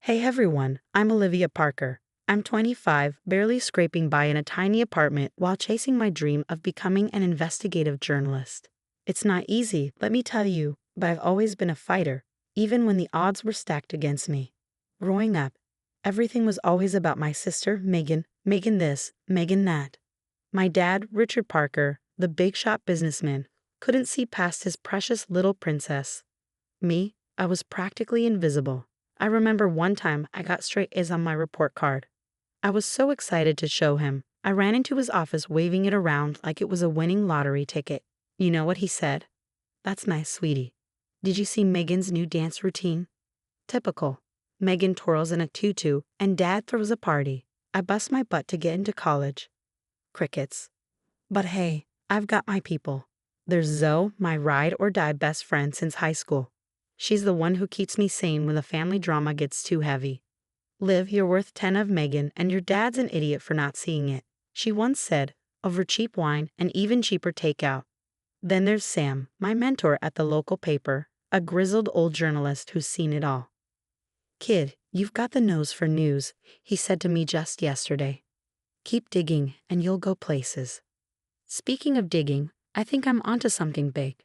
Hey everyone, I'm Olivia Parker. I'm 25, barely scraping by in a tiny apartment while chasing my dream of becoming an investigative journalist. It's not easy, let me tell you, but I've always been a fighter, even when the odds were stacked against me. Growing up, everything was always about my sister, Megan, Megan this, Megan that. My dad, Richard Parker, the big shot businessman, couldn't see past his precious little princess. Me, I was practically invisible. I remember one time I got straight A's on my report card. I was so excited to show him. I ran into his office waving it around like it was a winning lottery ticket. You know what he said? "That's nice, sweetie. Did you see Megan's new dance routine?" Typical. Megan twirls in a tutu and dad throws a party. I bust my butt to get into college. Crickets. But hey, I've got my people. There's Zoe, my ride or die best friend since high school. She's the one who keeps me sane when the family drama gets too heavy. Liv, you're worth 10 of Megan, and your dad's an idiot for not seeing it. She once said, over cheap wine and even cheaper takeout. Then there's Sam, my mentor at the local paper, a grizzled old journalist who's seen it all. "Kid, you've got the nose for news," he said to me just yesterday. "Keep digging, and you'll go places." Speaking of digging, I think I'm onto something big.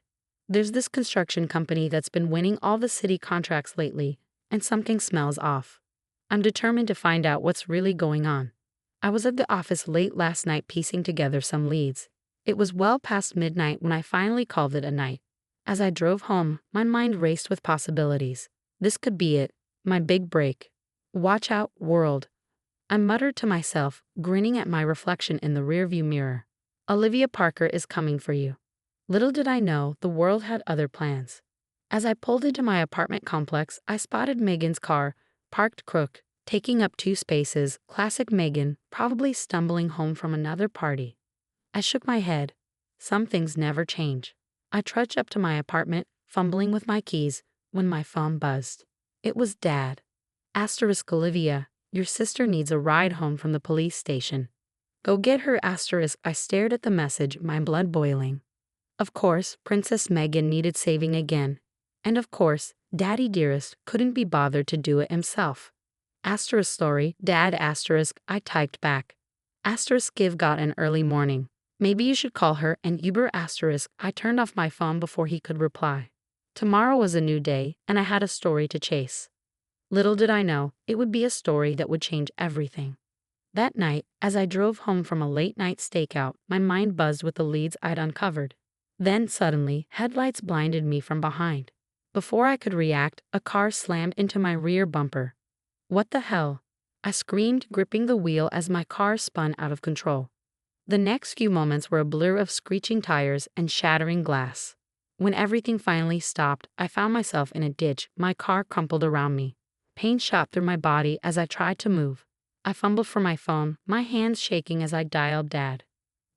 There's this construction company that's been winning all the city contracts lately, and something smells off. I'm determined to find out what's really going on. I was at the office late last night piecing together some leads. It was well past midnight when I finally called it a night. As I drove home, my mind raced with possibilities. This could be it, my big break. Watch out, world. I muttered to myself, grinning at my reflection in the rearview mirror. Olivia Parker is coming for you. Little did I know the world had other plans. As I pulled into my apartment complex, I spotted Megan's car, parked crook, taking up 2 spaces, classic Megan, probably stumbling home from another party. I shook my head. Some things never change. I trudged up to my apartment, fumbling with my keys, when my phone buzzed. It was Dad. Asterisk Olivia, your sister needs a ride home from the police station. Go get her, asterisk. I stared at the message, my blood boiling. Of course, Princess Megan needed saving again. And of course, Daddy dearest couldn't be bothered to do it himself. Asterisk story, Dad asterisk, I typed back. Asterisk give got an early morning. Maybe you should call her an Uber asterisk. I turned off my phone before he could reply. Tomorrow was a new day, and I had a story to chase. Little did I know, it would be a story that would change everything. That night, as I drove home from a late-night stakeout, my mind buzzed with the leads I'd uncovered. Then suddenly, headlights blinded me from behind. Before I could react, a car slammed into my rear bumper. What the hell? I screamed, gripping the wheel as my car spun out of control. The next few moments were a blur of screeching tires and shattering glass. When everything finally stopped, I found myself in a ditch, my car crumpled around me. Pain shot through my body as I tried to move. I fumbled for my phone, my hands shaking as I dialed Dad.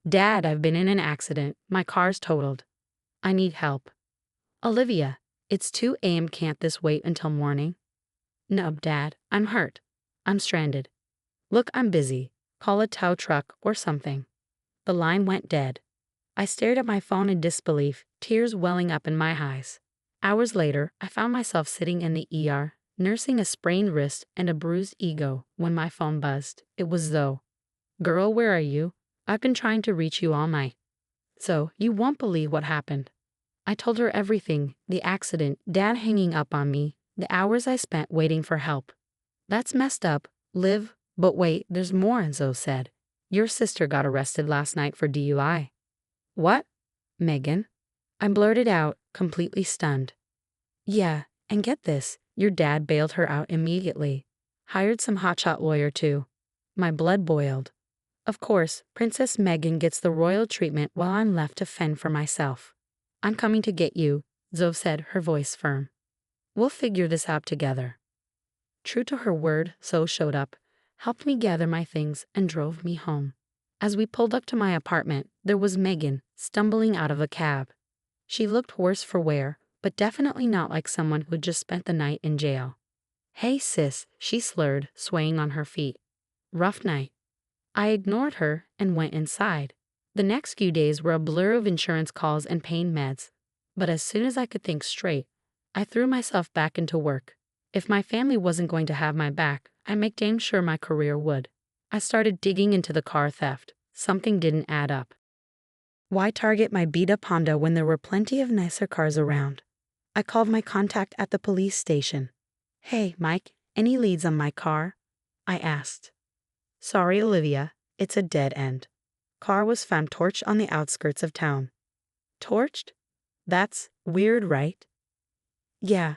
"Dad, I've been in an accident. My car's totaled. I need help." "Olivia, it's 2 a.m. Can't this wait until morning?" "No, Dad, I'm hurt. I'm stranded." "Look, I'm busy. Call a tow truck or something." The line went dead. I stared at my phone in disbelief, tears welling up in my eyes. Hours later, I found myself sitting in the ER, nursing a sprained wrist and a bruised ego, when my phone buzzed. It was Zoe. "Girl, where are you? I've been trying to reach you all night." "So, you won't believe what happened." I told her everything, the accident, Dad hanging up on me, the hours I spent waiting for help. "That's messed up, Liv, but wait, there's more," Zoe said. "Your sister got arrested last night for DUI." "What? Megan?" I blurted out, completely stunned. "Yeah, and get this, your dad bailed her out immediately. Hired some hotshot lawyer too." My blood boiled. Of course, Princess Megan gets the royal treatment while I'm left to fend for myself. "I'm coming to get you," Zoe said, her voice firm. "We'll figure this out together." True to her word, Zoe showed up, helped me gather my things, and drove me home. As we pulled up to my apartment, there was Megan, stumbling out of a cab. She looked worse for wear, but definitely not like someone who'd just spent the night in jail. "Hey sis," she slurred, swaying on her feet. "Rough night." I ignored her and went inside. The next few days were a blur of insurance calls and pain meds. But as soon as I could think straight, I threw myself back into work. If my family wasn't going to have my back, I'd make damn sure my career would. I started digging into the car theft. Something didn't add up. Why target my beat-up Honda when there were plenty of nicer cars around? I called my contact at the police station. "Hey, Mike, any leads on my car?" I asked. "Sorry, Olivia, it's a dead end. Car was found torched on the outskirts of town." "Torched? That's weird, right?" "Yeah,"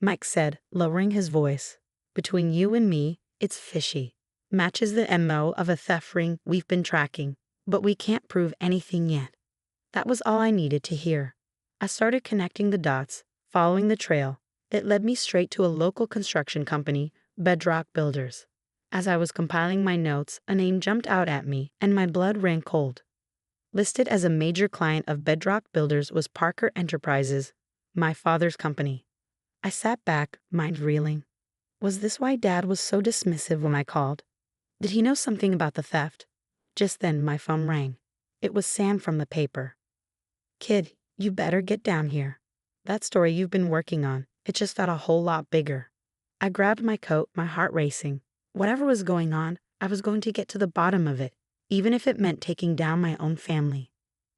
Mike said, lowering his voice. "Between you and me, it's fishy. Matches the MO of a theft ring we've been tracking, but we can't prove anything yet." That was all I needed to hear. I started connecting the dots, following the trail. It led me straight to a local construction company, Bedrock Builders. As I was compiling my notes, a name jumped out at me, and my blood ran cold. Listed as a major client of Bedrock Builders was Parker Enterprises, my father's company. I sat back, mind reeling. Was this why Dad was so dismissive when I called? Did he know something about the theft? Just then, my phone rang. It was Sam from the paper. "Kid, you better get down here. That story you've been working on, it just got a whole lot bigger." I grabbed my coat, my heart racing. Whatever was going on, I was going to get to the bottom of it, even if it meant taking down my own family.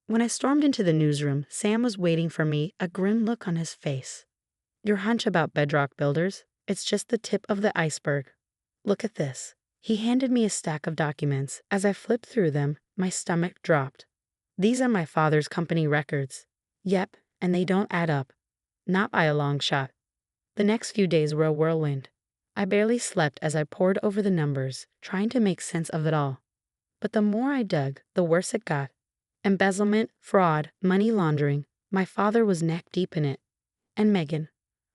When I stormed into the newsroom, Sam was waiting for me, a grim look on his face. "Your hunch about Bedrock Builders? It's just the tip of the iceberg. Look at this." He handed me a stack of documents. As I flipped through them, my stomach dropped. "These are my father's company records." Yep, and they don't add up. Not by a long shot. The next few days were a whirlwind. I barely slept as I pored over the numbers, trying to make sense of it all. But the more I dug, the worse it got. Embezzlement, fraud, money laundering. My father was neck deep in it. And Megan.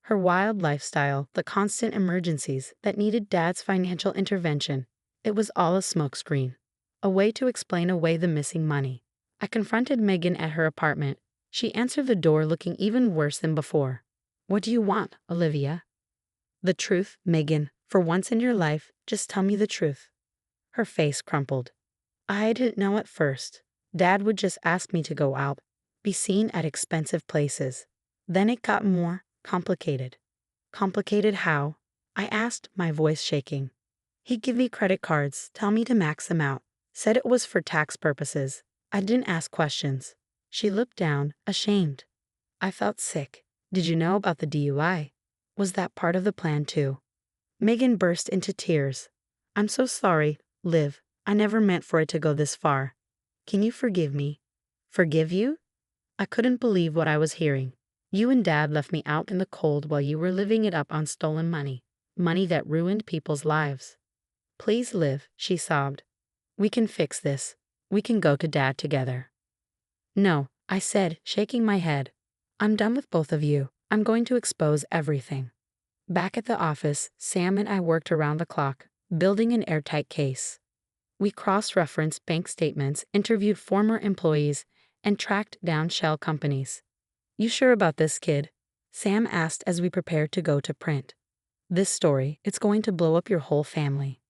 Her wild lifestyle, the constant emergencies that needed Dad's financial intervention. It was all a smokescreen. A way to explain away the missing money. I confronted Megan at her apartment. She answered the door looking even worse than before. "What do you want, Olivia?" "The truth, Megan. For once in your life, just tell me the truth." Her face crumpled. "I didn't know at first. Dad would just ask me to go out, be seen at expensive places. Then it got more complicated." "Complicated how?" I asked, my voice shaking. "He'd give me credit cards, tell me to max them out. Said it was for tax purposes. I didn't ask questions." She looked down, ashamed. I felt sick. "Did you know about the DUI? Was that part of the plan too?" Megan burst into tears. "I'm so sorry, Liv. I never meant for it to go this far. Can you forgive me?" "Forgive you?" I couldn't believe what I was hearing. "You and Dad left me out in the cold while you were living it up on stolen money. Money that ruined people's lives." "Please, Liv," she sobbed. "We can fix this. We can go to Dad together." "No," I said, shaking my head. "I'm done with both of you. I'm going to expose everything." Back at the office, Sam and I worked around the clock, building an airtight case. We cross-referenced bank statements, interviewed former employees, and tracked down shell companies. "You sure about this, kid?" Sam asked as we prepared to go to print. "This story, it's going to blow up your whole family."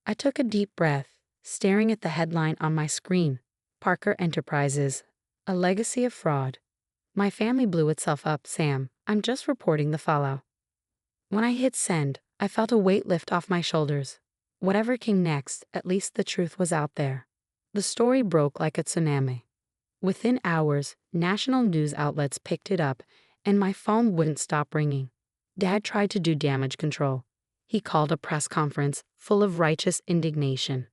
I took a deep breath, staring at the headline on my screen. Parker Enterprises. A legacy of fraud. "My family blew itself up, Sam. I'm just reporting the fallout." When I hit send, I felt a weight lift off my shoulders. Whatever came next, at least the truth was out there. The story broke like a tsunami. Within hours, national news outlets picked it up, and my phone wouldn't stop ringing. Dad tried to do damage control. He called a press conference full of righteous indignation.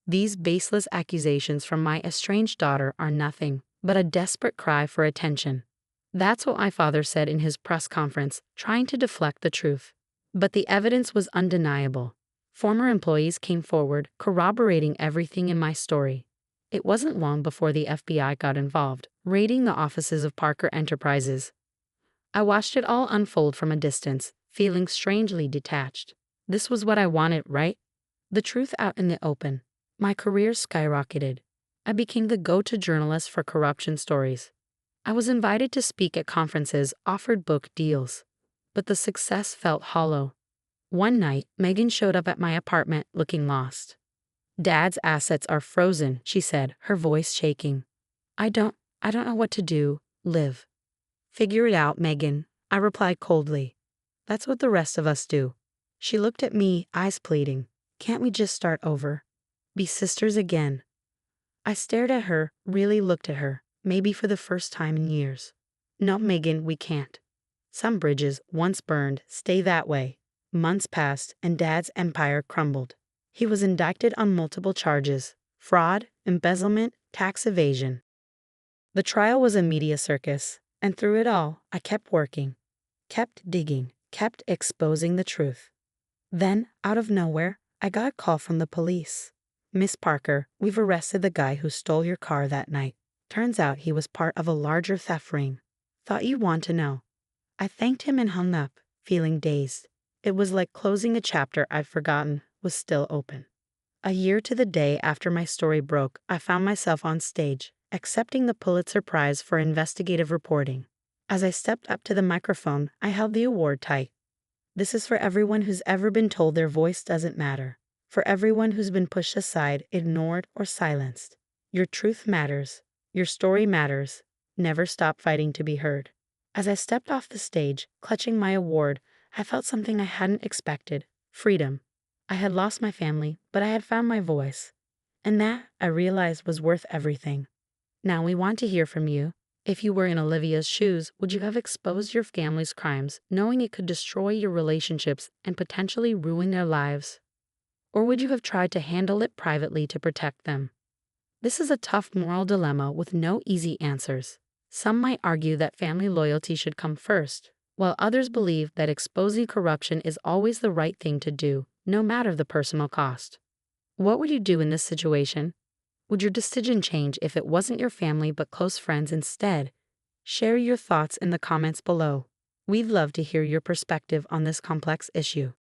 "These baseless accusations from my estranged daughter are nothing but a desperate cry for attention." That's what my father said in his press conference, trying to deflect the truth. But the evidence was undeniable. Former employees came forward, corroborating everything in my story. It wasn't long before the FBI got involved, raiding the offices of Parker Enterprises. I watched it all unfold from a distance, feeling strangely detached. This was what I wanted, right? The truth out in the open. My career skyrocketed. I became the go-to journalist for corruption stories. I was invited to speak at conferences, offered book deals. But the success felt hollow. One night, Megan showed up at my apartment looking lost. "Dad's assets are frozen," she said, her voice shaking. I don't know what to do, Liv." "Figure it out, Megan," I replied coldly. That's what the rest of us do. She looked at me, eyes pleading. Can't we just start over? Be sisters again? I stared at her, really looked at her, maybe for the first time in years. No, Megan, we can't. Some bridges, once burned, stay that way. Months passed, and Dad's empire crumbled. He was indicted on multiple charges: fraud, embezzlement, tax evasion. The trial was a media circus, and through it all, I kept working, kept digging, kept exposing the truth. Then, out of nowhere, I got a call from the police. Miss Parker, we've arrested the guy who stole your car that night. Turns out he was part of a larger theft ring. Thought you'd want to know. I thanked him and hung up, feeling dazed. It was like closing a chapter I'd forgotten was still open. A year to the day after my story broke, I found myself on stage, accepting the Pulitzer Prize for investigative reporting. As I stepped up to the microphone, I held the award tight. This is for everyone who's ever been told their voice doesn't matter. For everyone who's been pushed aside, ignored, or silenced. Your truth matters. Your story matters. Never stop fighting to be heard. As I stepped off the stage, clutching my award, I felt something I hadn't expected: freedom. I had lost my family, but I had found my voice. And that, I realized, was worth everything. Now we want to hear from you. If you were in Olivia's shoes, would you have exposed your family's crimes, knowing it could destroy your relationships and potentially ruin their lives? Or would you have tried to handle it privately to protect them? This is a tough moral dilemma with no easy answers. Some might argue that family loyalty should come first, while others believe that exposing corruption is always the right thing to do, no matter the personal cost. What would you do in this situation? Would your decision change if it wasn't your family but close friends instead? Share your thoughts in the comments below. We'd love to hear your perspective on this complex issue.